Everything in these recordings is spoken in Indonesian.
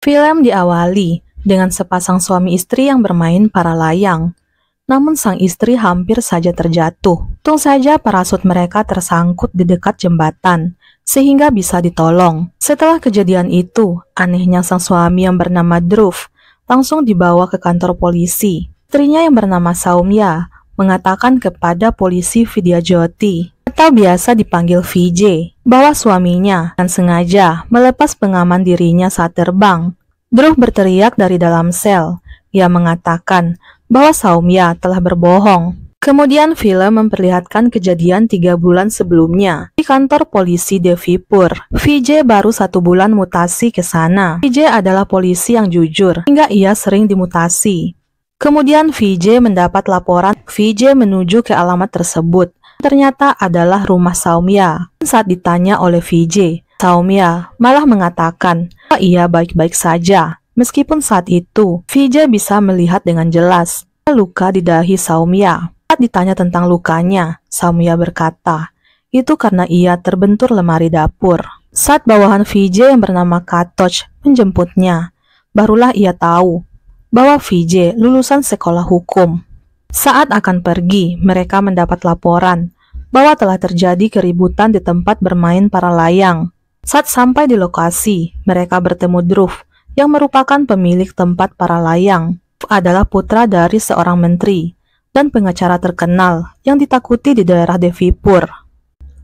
Film diawali dengan sepasang suami istri yang bermain para layang. Namun sang istri hampir saja terjatuh. Untung saja parasut mereka tersangkut di dekat jembatan, sehingga bisa ditolong. Setelah kejadian itu, anehnya sang suami yang bernama Dhruv langsung dibawa ke kantor polisi. Istrinya yang bernama Saumya mengatakan kepada polisi Vidyajyoti, atau biasa dipanggil VJ, bahwa suaminya dan sengaja melepas pengaman dirinya saat terbang. Dhruv berteriak dari dalam sel. Ia mengatakan bahwa Saumya telah berbohong. Kemudian film memperlihatkan kejadian 3 bulan sebelumnya di kantor polisi Devipur. VJ baru 1 bulan mutasi ke sana. VJ adalah polisi yang jujur, hingga ia sering dimutasi. Kemudian VJ mendapat laporan. VJ menuju ke alamat tersebut. Ternyata adalah rumah Saumya. Saat ditanya oleh VJ, Saumya malah mengatakan bahwa ia baik-baik saja. Meskipun saat itu, VJ bisa melihat dengan jelas luka di dahi Saumya. Saat ditanya tentang lukanya, Saumya berkata, itu karena ia terbentur lemari dapur. Saat bawahan VJ yang bernama Katoch menjemputnya, barulah ia tahu bahwa VJ lulusan sekolah hukum. Saat akan pergi, mereka mendapat laporan bahwa telah terjadi keributan di tempat bermain para layang. Saat sampai di lokasi, mereka bertemu Dhruv, yang merupakan pemilik tempat para layang. Adalah putra dari seorang menteri dan pengacara terkenal yang ditakuti di daerah Devipur.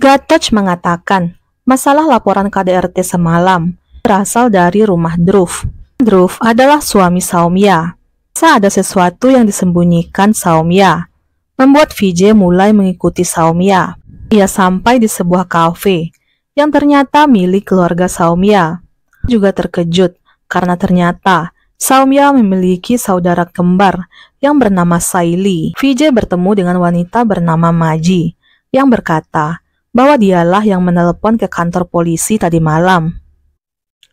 Katoch mengatakan masalah laporan KDRT semalam berasal dari rumah Dhruv. Dhruv adalah suami Saumya. Ada sesuatu yang disembunyikan Saumya, membuat VJ mulai mengikuti Saumya. Ia sampai di sebuah kafe yang ternyata milik keluarga Saumya. Juga terkejut karena ternyata Saumya memiliki saudara kembar yang bernama Saili. VJ bertemu dengan wanita bernama Maji yang berkata bahwa dialah yang menelepon ke kantor polisi tadi malam.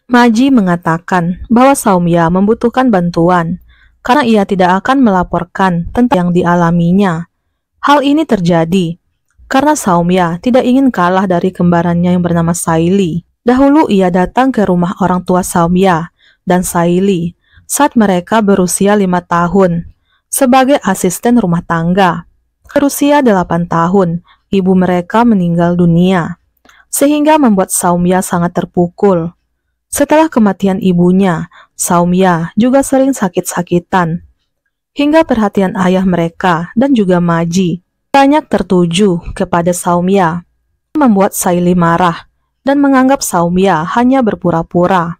Maji mengatakan bahwa Saumya membutuhkan bantuan karena ia tidak akan melaporkan tentang yang dialaminya. Hal ini terjadi karena Saumya tidak ingin kalah dari kembarannya yang bernama Saili. Dahulu ia datang ke rumah orang tua Saumya dan Saili saat mereka berusia 5 tahun sebagai asisten rumah tangga. Berusia 8 tahun, ibu mereka meninggal dunia, sehingga membuat Saumya sangat terpukul. Setelah kematian ibunya, Saumya juga sering sakit-sakitan. Hingga perhatian ayah mereka dan juga Maji banyak tertuju kepada Saumya, membuat Saili marah dan menganggap Saumya hanya berpura-pura.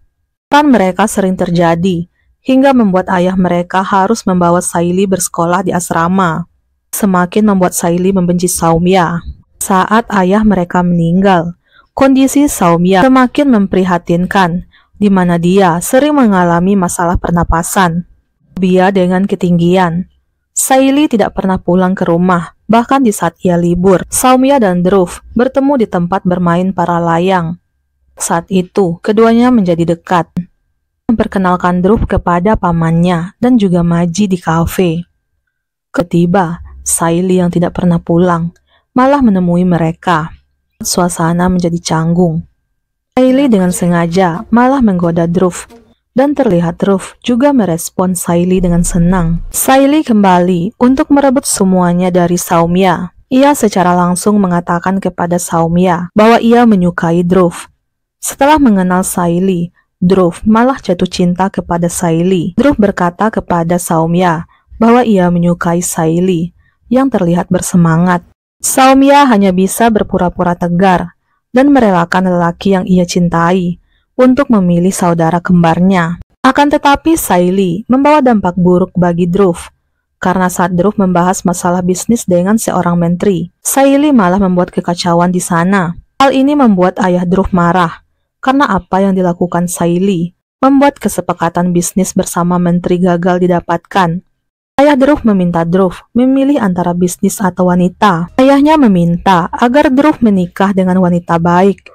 Mereka sering terjadi hingga membuat ayah mereka harus membawa Saili bersekolah di asrama. Semakin membuat Saili membenci Saumya. Saat ayah mereka meninggal, kondisi Saumya semakin memprihatinkan, di mana dia sering mengalami masalah pernapasan. Fobia dengan ketinggian. Saili tidak pernah pulang ke rumah, bahkan di saat ia libur. Saumya dan Dhruv bertemu di tempat bermain para layang. Saat itu, keduanya menjadi dekat. Memperkenalkan Dhruv kepada pamannya dan juga Maji di kafe. Ketiba, Saili yang tidak pernah pulang malah menemui mereka. Suasana menjadi canggung. Saili dengan sengaja malah menggoda Dhruv, dan terlihat Dhruv juga merespon Saili dengan senang. Saili kembali untuk merebut semuanya dari Saumya. Ia secara langsung mengatakan kepada Saumya bahwa ia menyukai Dhruv. Setelah mengenal Saili, Dhruv malah jatuh cinta kepada Saili. Dhruv berkata kepada Saumya bahwa ia menyukai Saili yang terlihat bersemangat. Saumya hanya bisa berpura-pura tegar dan merelakan lelaki yang ia cintai untuk memilih saudara kembarnya. Akan tetapi Saili membawa dampak buruk bagi Dhruv, karena saat Dhruv membahas masalah bisnis dengan seorang menteri, Saili malah membuat kekacauan di sana. Hal ini membuat ayah Dhruv marah, karena apa yang dilakukan Saili membuat kesepakatan bisnis bersama menteri gagal didapatkan. Ayah Dhruv meminta Dhruv memilih antara bisnis atau wanita. Ayahnya meminta agar Dhruv menikah dengan wanita baik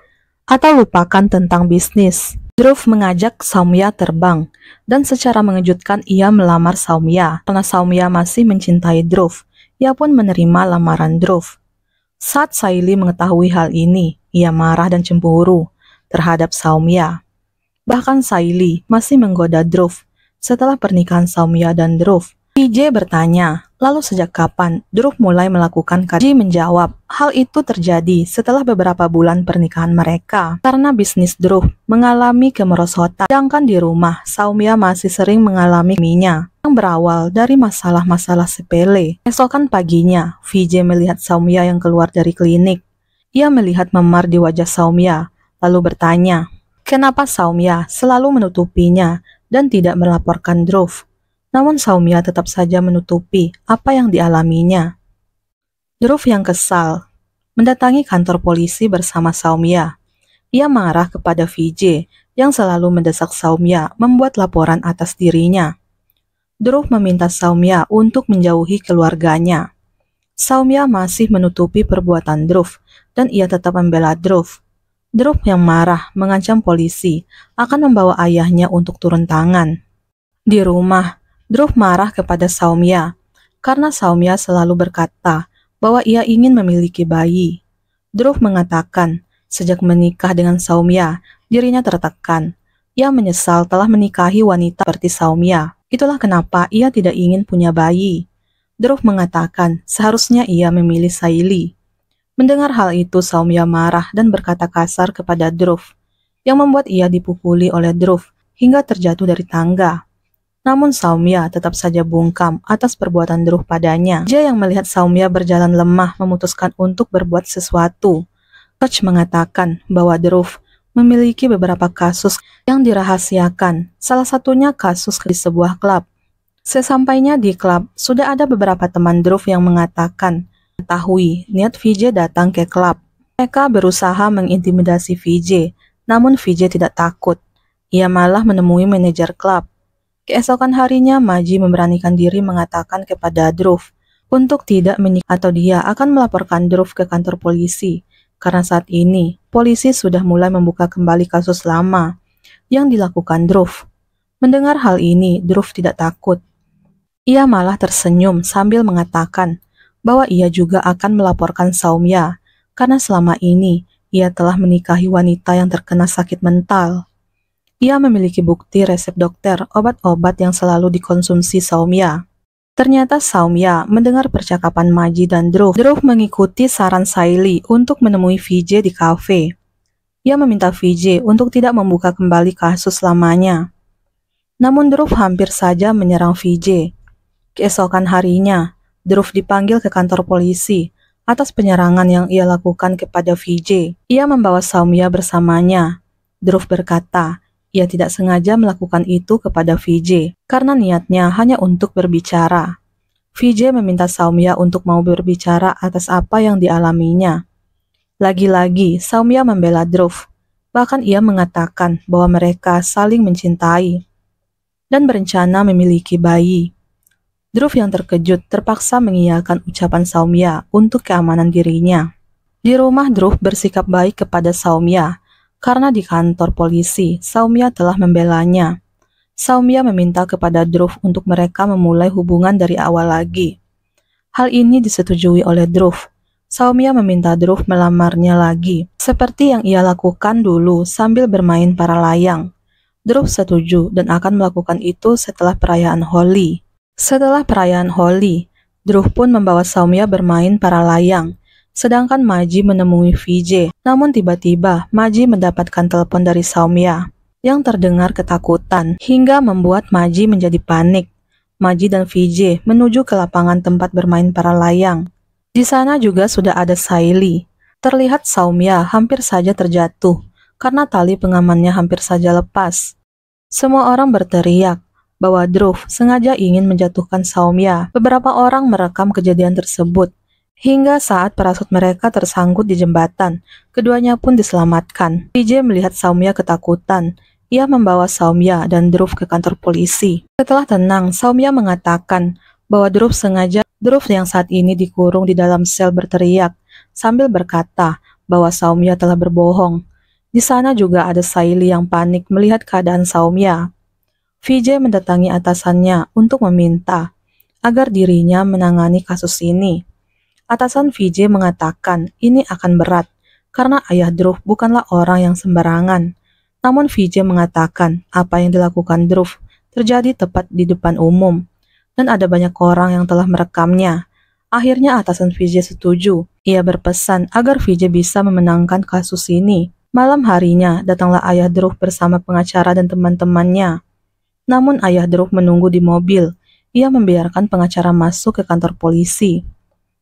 atau lupakan tentang bisnis. Dhruv mengajak Saumya terbang dan secara mengejutkan ia melamar Saumya. Karena Saumya masih mencintai Dhruv, ia pun menerima lamaran Dhruv. Saat Saili mengetahui hal ini, ia marah dan cemburu terhadap Saumya. Bahkan Saili masih menggoda Dhruv setelah pernikahan Soumya dan Dhruv. VJ bertanya, lalu sejak kapan Dhruv mulai melakukan kaji? Menjawab, hal itu terjadi setelah beberapa bulan pernikahan mereka. Karena bisnis Dhruv mengalami kemerosotan, sedangkan di rumah Soumya masih sering mengalami minyak yang berawal dari masalah-masalah sepele. Esokan paginya, VJ melihat Soumya yang keluar dari klinik. Ia melihat memar di wajah Soumya, lalu bertanya, kenapa Soumya selalu menutupinya dan tidak melaporkan Dhruv? Namun Soumya tetap saja menutupi apa yang dialaminya. Dhruv yang kesal mendatangi kantor polisi bersama Soumya. Ia marah kepada VJ yang selalu mendesak Soumya membuat laporan atas dirinya. Dhruv meminta Soumya untuk menjauhi keluarganya. Soumya masih menutupi perbuatan Dhruv dan ia tetap membela Dhruv. Dhruv yang marah mengancam polisi akan membawa ayahnya untuk turun tangan. Di rumah, Dhruv marah kepada Soumya karena Soumya selalu berkata bahwa ia ingin memiliki bayi. Dhruv mengatakan sejak menikah dengan Soumya, dirinya tertekan. Ia menyesal telah menikahi wanita seperti Soumya. Itulah kenapa ia tidak ingin punya bayi. Dhruv mengatakan seharusnya ia memilih Saili. Mendengar hal itu, Soumya marah dan berkata kasar kepada Dhruv, yang membuat ia dipukuli oleh Dhruv hingga terjatuh dari tangga. Namun Soumya tetap saja bungkam atas perbuatan Dhruv padanya. Dia yang melihat Soumya berjalan lemah memutuskan untuk berbuat sesuatu. Coach mengatakan bahwa Dhruv memiliki beberapa kasus yang dirahasiakan, salah satunya kasus di sebuah klub. Sesampainya di klub, sudah ada beberapa teman Dhruv yang mengatakan mengetahui niat VJ datang ke klub. Mereka berusaha mengintimidasi VJ, namun VJ tidak takut. Ia malah menemui manajer klub. Keesokan harinya, Maji memberanikan diri mengatakan kepada Dhruv untuk tidak menikah atau dia akan melaporkan Dhruv ke kantor polisi. Karena saat ini, polisi sudah mulai membuka kembali kasus lama yang dilakukan Dhruv. Mendengar hal ini, Dhruv tidak takut. Ia malah tersenyum sambil mengatakan bahwa ia juga akan melaporkan Soumya karena selama ini ia telah menikahi wanita yang terkena sakit mental. Ia memiliki bukti resep dokter obat-obat yang selalu dikonsumsi Soumya. Ternyata Soumya mendengar percakapan Maji dan Dhruv. Dhruv mengikuti saran Saili untuk menemui VJ di kafe. Ia meminta VJ untuk tidak membuka kembali kasus lamanya. Namun Dhruv hampir saja menyerang VJ. Keesokan harinya, Dhruv dipanggil ke kantor polisi atas penyerangan yang ia lakukan kepada VJ. Ia membawa Soumya bersamanya. Dhruv berkata, ia tidak sengaja melakukan itu kepada VJ karena niatnya hanya untuk berbicara. VJ meminta Soumya untuk mau berbicara atas apa yang dialaminya. Lagi-lagi, Soumya membela Dhruv. Bahkan ia mengatakan bahwa mereka saling mencintai dan berencana memiliki bayi. Dhruv yang terkejut terpaksa mengiyakan ucapan Soumya untuk keamanan dirinya. Di rumah, Dhruv bersikap baik kepada Soumya. Karena di kantor polisi, Soumya telah membelanya. Soumya meminta kepada Dhruv untuk mereka memulai hubungan dari awal lagi. Hal ini disetujui oleh Dhruv. Soumya meminta Dhruv melamarnya lagi, seperti yang ia lakukan dulu sambil bermain para layang. Dhruv setuju dan akan melakukan itu setelah perayaan Holi. Setelah perayaan Holi, Dhruv pun membawa Soumya bermain para layang. Sedangkan Maji menemui VJ. Namun tiba-tiba Maji mendapatkan telepon dari Soumya yang terdengar ketakutan hingga membuat Maji menjadi panik. Maji dan VJ menuju ke lapangan tempat bermain para layang. Di sana juga sudah ada Saili. Terlihat Soumya hampir saja terjatuh karena tali pengamannya hampir saja lepas. Semua orang berteriak bahwa Dhruv sengaja ingin menjatuhkan Soumya. Beberapa orang merekam kejadian tersebut. Hingga saat parasut mereka tersangkut di jembatan, keduanya pun diselamatkan. VJ melihat Soumya ketakutan. Ia membawa Soumya dan Dhruv ke kantor polisi. Setelah tenang, Soumya mengatakan bahwa Dhruv sengaja. Dhruv yang saat ini dikurung di dalam sel berteriak sambil berkata bahwa Soumya telah berbohong. Di sana juga ada Saili yang panik melihat keadaan Soumya. VJ mendatangi atasannya untuk meminta agar dirinya menangani kasus ini. Atasan VJ mengatakan ini akan berat karena ayah Dhruv bukanlah orang yang sembarangan. Namun Vijay mengatakan apa yang dilakukan Dhruv terjadi tepat di depan umum, dan ada banyak orang yang telah merekamnya. Akhirnya atasan Vijay setuju. Ia berpesan agar Vijay bisa memenangkan kasus ini. Malam harinya, datanglah ayah Dhruv bersama pengacara dan teman-temannya. Namun ayah Dhruv menunggu di mobil. Ia membiarkan pengacara masuk ke kantor polisi.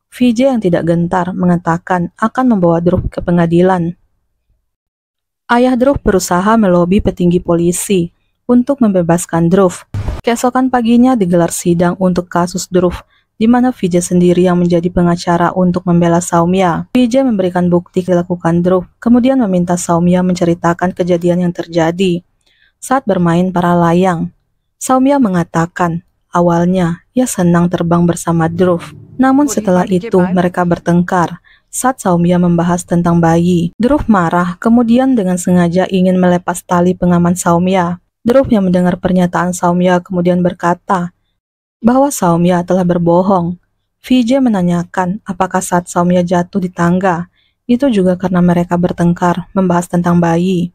Vijay yang tidak gentar mengatakan akan membawa Dhruv ke pengadilan. Ayah Dhruv berusaha melobi petinggi polisi untuk membebaskan Dhruv. Keesokan paginya digelar sidang untuk kasus Dhruv, di mana Vijay sendiri yang menjadi pengacara untuk membela Soumya. Vijay memberikan bukti dilakukan Dhruv, kemudian meminta Soumya menceritakan kejadian yang terjadi saat bermain para layang. Soumya mengatakan, awalnya ia senang terbang bersama Dhruv. Namun setelah itu mereka bertengkar saat Soumya membahas tentang bayi. Dhruv marah, kemudian dengan sengaja ingin melepas tali pengaman Soumya. Dhruv yang mendengar pernyataan Soumya kemudian berkata bahwa Soumya telah berbohong. Vijay menanyakan apakah saat Soumya jatuh di tangga, itu juga karena mereka bertengkar membahas tentang bayi.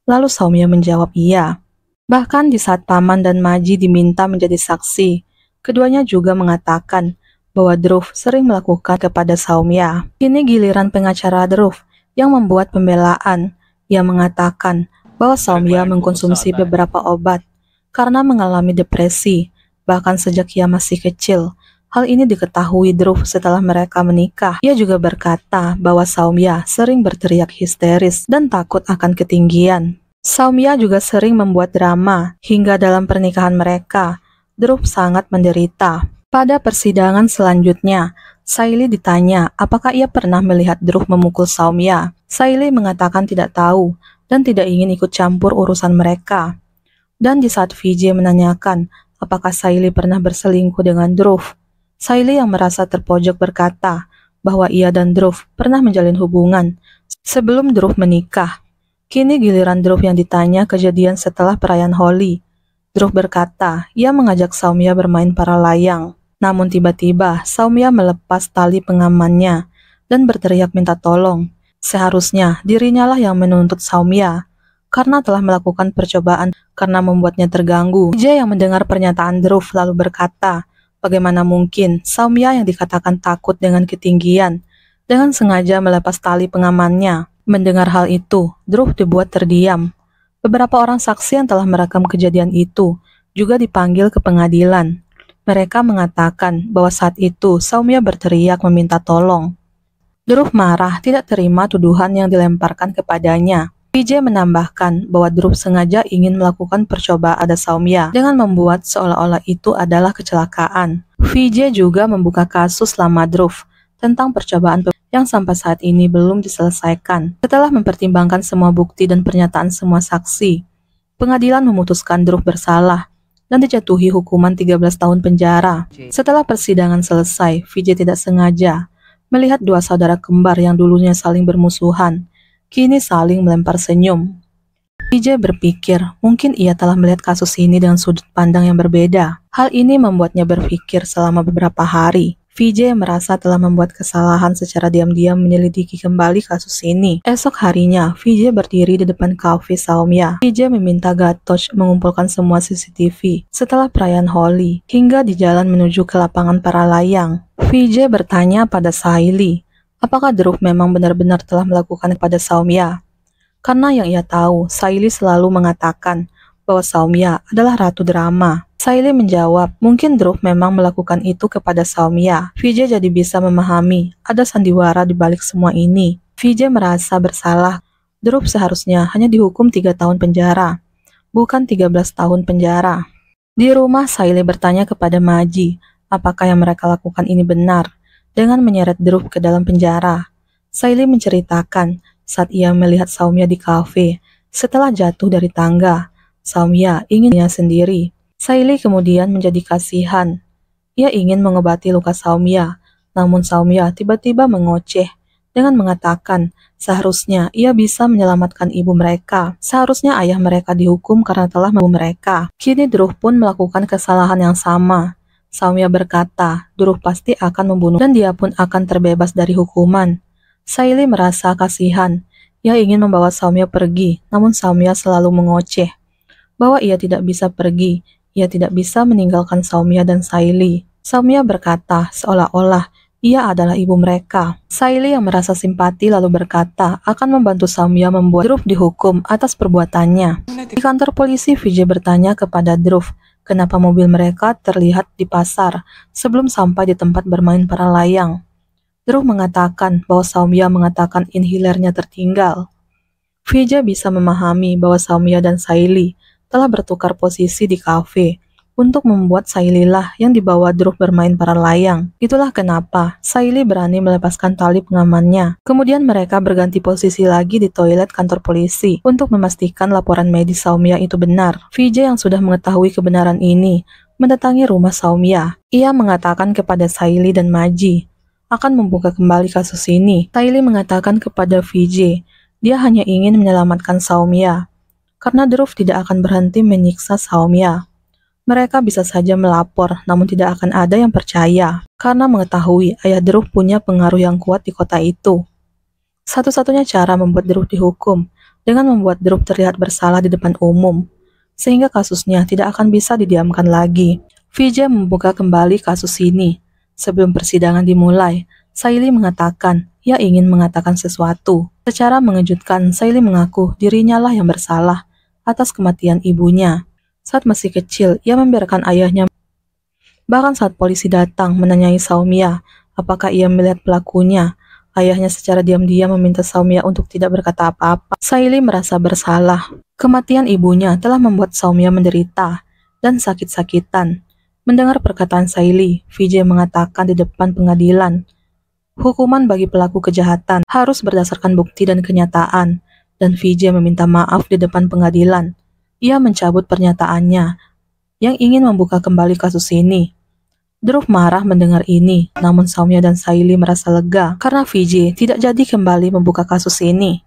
Lalu Soumya menjawab iya. Bahkan di saat paman dan Maji diminta menjadi saksi, keduanya juga mengatakan bahwa Dhruv sering melakukan kepada Soumya. Kini giliran pengacara Dhruv yang membuat pembelaan. Ia mengatakan bahwa Soumya mengkonsumsi beberapa obat karena mengalami depresi, bahkan sejak ia masih kecil. Hal ini diketahui Dhruv setelah mereka menikah. Ia juga berkata bahwa Soumya sering berteriak histeris dan takut akan ketinggian. Soumya juga sering membuat drama hingga dalam pernikahan mereka. Dhruv sangat menderita. Pada persidangan selanjutnya, Saili ditanya apakah ia pernah melihat Dhruv memukul Soumya. Saili mengatakan tidak tahu dan tidak ingin ikut campur urusan mereka. Dan di saat Vijay menanyakan apakah Saili pernah berselingkuh dengan Dhruv, Saili yang merasa terpojok berkata bahwa ia dan Dhruv pernah menjalin hubungan sebelum Dhruv menikah. Kini giliran Dhruv yang ditanya kejadian setelah perayaan Holi. Dhruv berkata ia mengajak Soumya bermain para layang. Namun tiba-tiba Soumya melepas tali pengamannya dan berteriak minta tolong. Seharusnya dirinya lah yang menuntut Soumya karena telah melakukan percobaan karena membuatnya terganggu. Vijay yang mendengar pernyataan Dhruv lalu berkata, bagaimana mungkin Soumya yang dikatakan takut dengan ketinggian dengan sengaja melepas tali pengamannya. Mendengar hal itu, Dhruv dibuat terdiam. Beberapa orang saksi yang telah merekam kejadian itu juga dipanggil ke pengadilan. Mereka mengatakan bahwa saat itu Soumya berteriak meminta tolong. Dhruv marah tidak terima tuduhan yang dilemparkan kepadanya. Vijay menambahkan bahwa Dhruv sengaja ingin melakukan percobaan pada Soumya dengan membuat seolah-olah itu adalah kecelakaan. Vijay juga membuka kasus lama Dhruv tentang percobaan yang sampai saat ini belum diselesaikan. Setelah mempertimbangkan semua bukti dan pernyataan semua saksi, pengadilan memutuskan Dhruv bersalah dan dijatuhi hukuman 13 tahun penjara. Setelah persidangan selesai, Vijay tidak sengaja melihat dua saudara kembar yang dulunya saling bermusuhan, kini saling melempar senyum. Vijay berpikir mungkin ia telah melihat kasus ini dengan sudut pandang yang berbeda. Hal ini membuatnya berpikir selama beberapa hari. Vijay merasa telah membuat kesalahan secara diam-diam menyelidiki kembali kasus ini. Esok harinya, Vijay berdiri di depan kafe Soumya. Vijay meminta Gatotch mengumpulkan semua CCTV setelah perayaan Holi, hingga di jalan menuju ke lapangan para layang. Vijay bertanya pada Saili, apakah Dhruv memang benar-benar telah melakukan kepada Soumya? Karena yang ia tahu, Saili selalu mengatakan bahwa Soumya adalah ratu drama. Saili menjawab, mungkin Dhruv memang melakukan itu kepada Soumya. Vijay jadi bisa memahami ada sandiwara di balik semua ini. Vijay merasa bersalah. Dhruv seharusnya hanya dihukum 3 tahun penjara, bukan 13 tahun penjara. Di rumah, Saili bertanya kepada Maji, apakah yang mereka lakukan ini benar, dengan menyeret Dhruv ke dalam penjara. Saili menceritakan saat ia melihat Soumya di kafe. Setelah jatuh dari tangga, Soumya inginnya sendiri. Saili kemudian menjadi kasihan. Ia ingin mengobati luka Soumya, namun Soumya tiba-tiba mengoceh dengan mengatakan seharusnya ia bisa menyelamatkan ibu mereka. Seharusnya ayah mereka dihukum karena telah membunuh mereka. Kini Dhruv pun melakukan kesalahan yang sama. Soumya berkata Dhruv pasti akan membunuh dan dia pun akan terbebas dari hukuman. Saili merasa kasihan. Ia ingin membawa Saumya pergi, namun Saumya selalu mengoceh bahwa ia tidak bisa pergi. Ia tidak bisa meninggalkan Saumya dan Saili. Saumya berkata seolah-olah ia adalah ibu mereka. Saili yang merasa simpati lalu berkata akan membantu Saumya membuat Dhruv dihukum atas perbuatannya. Di kantor polisi, Vijay bertanya kepada Dhruv kenapa mobil mereka terlihat di pasar sebelum sampai di tempat bermain para layang. Dhruv mengatakan bahwa Saumya mengatakan inhalernya tertinggal. Vijay bisa memahami bahwa Saumya dan Saili telah bertukar posisi di kafe untuk membuat Saili lah yang dibawa Dhruv bermain para layang. Itulah kenapa Saili berani melepaskan tali pengamannya. Kemudian mereka berganti posisi lagi di toilet kantor polisi untuk memastikan laporan medis Saumya itu benar. Vijay yang sudah mengetahui kebenaran ini mendatangi rumah Saumya. Ia mengatakan kepada Saili dan Maji akan membuka kembali kasus ini. Saili mengatakan kepada Vijay dia hanya ingin menyelamatkan Saumya karena Dhruv tidak akan berhenti menyiksa Saumya. Mereka bisa saja melapor, namun tidak akan ada yang percaya, karena mengetahui ayah Dhruv punya pengaruh yang kuat di kota itu. Satu-satunya cara membuat Dhruv dihukum, dengan membuat Dhruv terlihat bersalah di depan umum, sehingga kasusnya tidak akan bisa didiamkan lagi. Vijay membuka kembali kasus ini. Sebelum persidangan dimulai, Saili mengatakan ia ingin mengatakan sesuatu. Secara mengejutkan, Saili mengaku dirinya lah yang bersalah atas kematian ibunya. Saat masih kecil, ia membiarkan ayahnya. Bahkan saat polisi datang menanyai Saumya apakah ia melihat pelakunya, ayahnya secara diam-diam meminta Saumya untuk tidak berkata apa-apa. Saili merasa bersalah. Kematian ibunya telah membuat Saumya menderita dan sakit-sakitan. Mendengar perkataan Saili, Vijay mengatakan di depan pengadilan, hukuman bagi pelaku kejahatan harus berdasarkan bukti dan kenyataan, dan Vijay meminta maaf di depan pengadilan. Ia mencabut pernyataannya yang ingin membuka kembali kasus ini. Dhruv marah mendengar ini, namun Saumya dan Saili merasa lega karena Vijay tidak jadi kembali membuka kasus ini.